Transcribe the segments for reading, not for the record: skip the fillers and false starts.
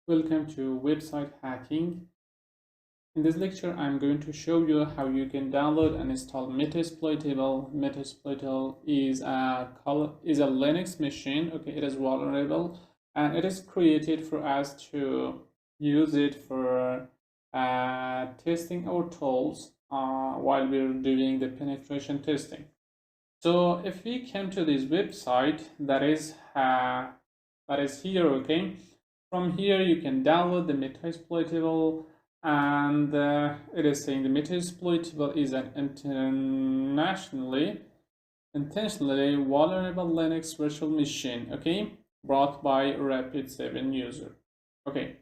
Welcome to website hacking. In this lecture, I'm going to show you how you can download and install Metasploitable. Metasploitable is a Linux machine. Okay, it is vulnerable and it is created for us to use it for testing our tools while we're doing the penetration testing. So if we come to this website that is here, okay. From here, you can download the Metasploitable, and it is saying the Metasploitable is an intentionally vulnerable Linux virtual machine, okay, brought by Rapid7 user. Okay,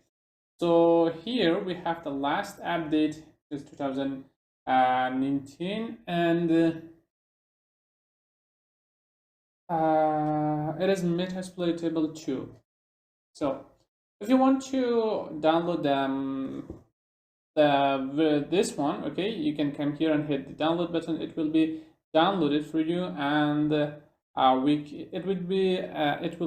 so here we have the last update is 2019, and it is Metasploitable 2. So if you want to download this one, okay, you can come here and hit the download button. It will be downloaded for you, and it will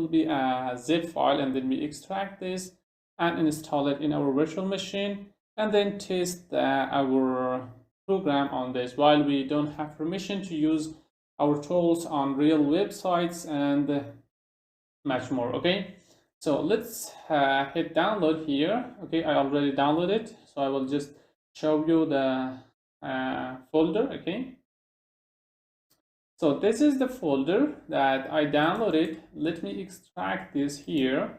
be a zip file, and then we extract this and install it in our virtual machine, and then test our program on this while we don't have permission to use our tools on real websites and much more. Okay, so let's hit download here. Okay, I already downloaded, so I will just show you the folder. Okay, so this is the folder that I downloaded. Let me extract this here,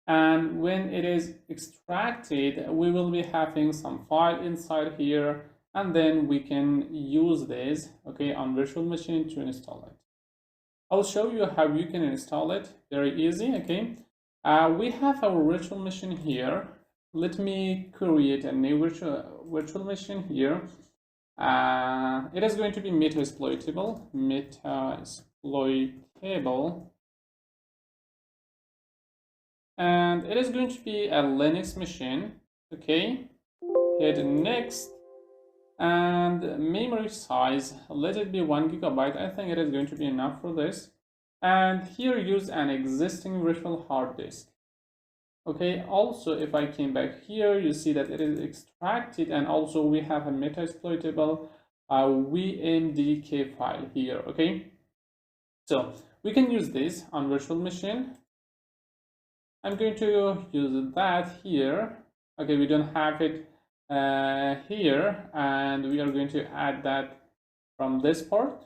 and when it is extracted, we will be having some file inside here, and then we can use this, okay, on virtual machine to install it. I'll show you how you can install it. Very easy. Okay, we have our virtual machine here. Let me create a new virtual machine here. It is going to be Metasploitable, and it is going to be a Linux machine. Okay, hit next, and memory size, let it be 1 GB. I think it is going to be enough for this. And here use an existing virtual hard disk. Okay, also if I came back here, you see that it is extracted, and also we have a Metasploitable VMDK file here. Okay, so we can use this on virtual machine. I'm going to use that here. Okay, we don't have it here, and we are going to add that from this part.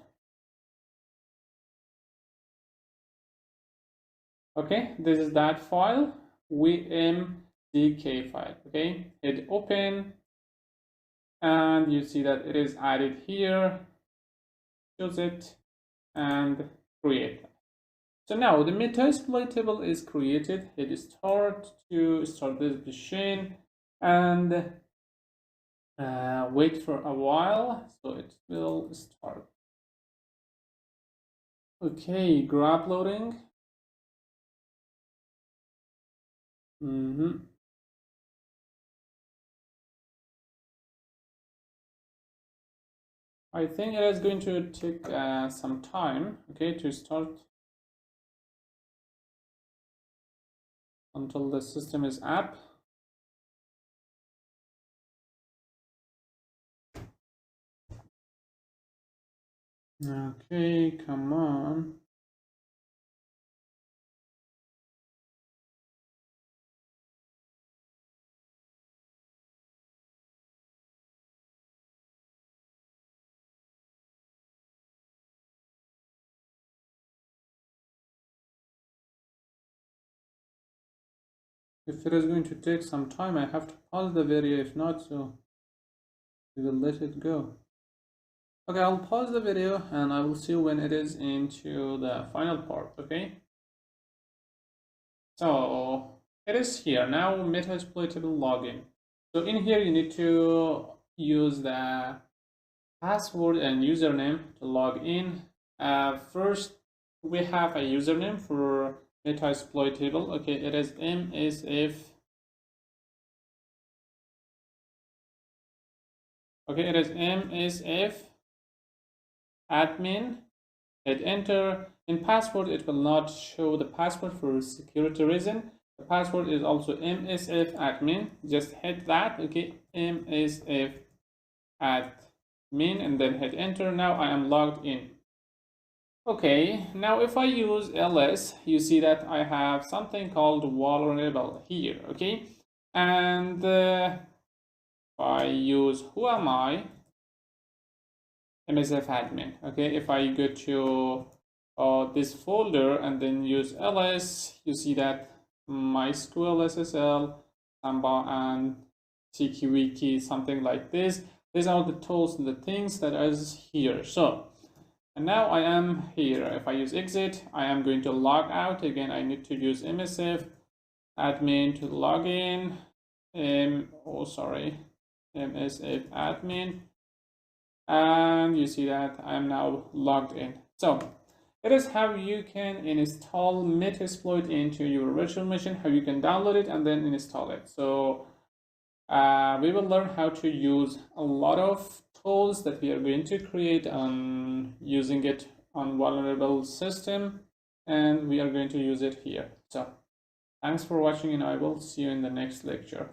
Okay, this is that file, vmdk file. Okay, hit open, and you see that it is added here. Choose it and create. So now the Metasploitable is created. Hit start to start this machine, and wait for a while so it will start. Okay, grab loading. I think it is going to take some time, okay, to start until the system is up. Okay, come on. If it is going to take some time, I have to pause the video. If not, so we will let it go. Okay, I'll pause the video and I will see when it is into the final part. Okay, so it is here now. Metasploitable login. So in here you need to use the password and username to log in. First, we have a username for Metasploitable. Okay, it is msf. Okay, it is msfadmin hit enter. In password, it will not show the password for security reason. The password is also msfadmin. Just hit that, okay, msfadmin, and then hit enter. Now I am logged in. Okay, now if I use ls, you see that I have something called vulnerable here, okay? And if I use who am I, msfadmin, okay? If I go to this folder and then use ls, you see that MySQL SSL, Samba, and TikiWiki, something like this. These are the tools and the things that is here. So, and now I am here. If I use exit, I am going to log out. Again, I need to use msfadmin to log in. msfadmin. And you see that I'm now logged in. So it is how you can install Metasploit into your virtual machine, how you can download it and then install it. So we will learn how to use a lot of tools that we are going to create on using it on vulnerable system, and we are going to use it here. So thanks for watching, and I will see you in the next lecture.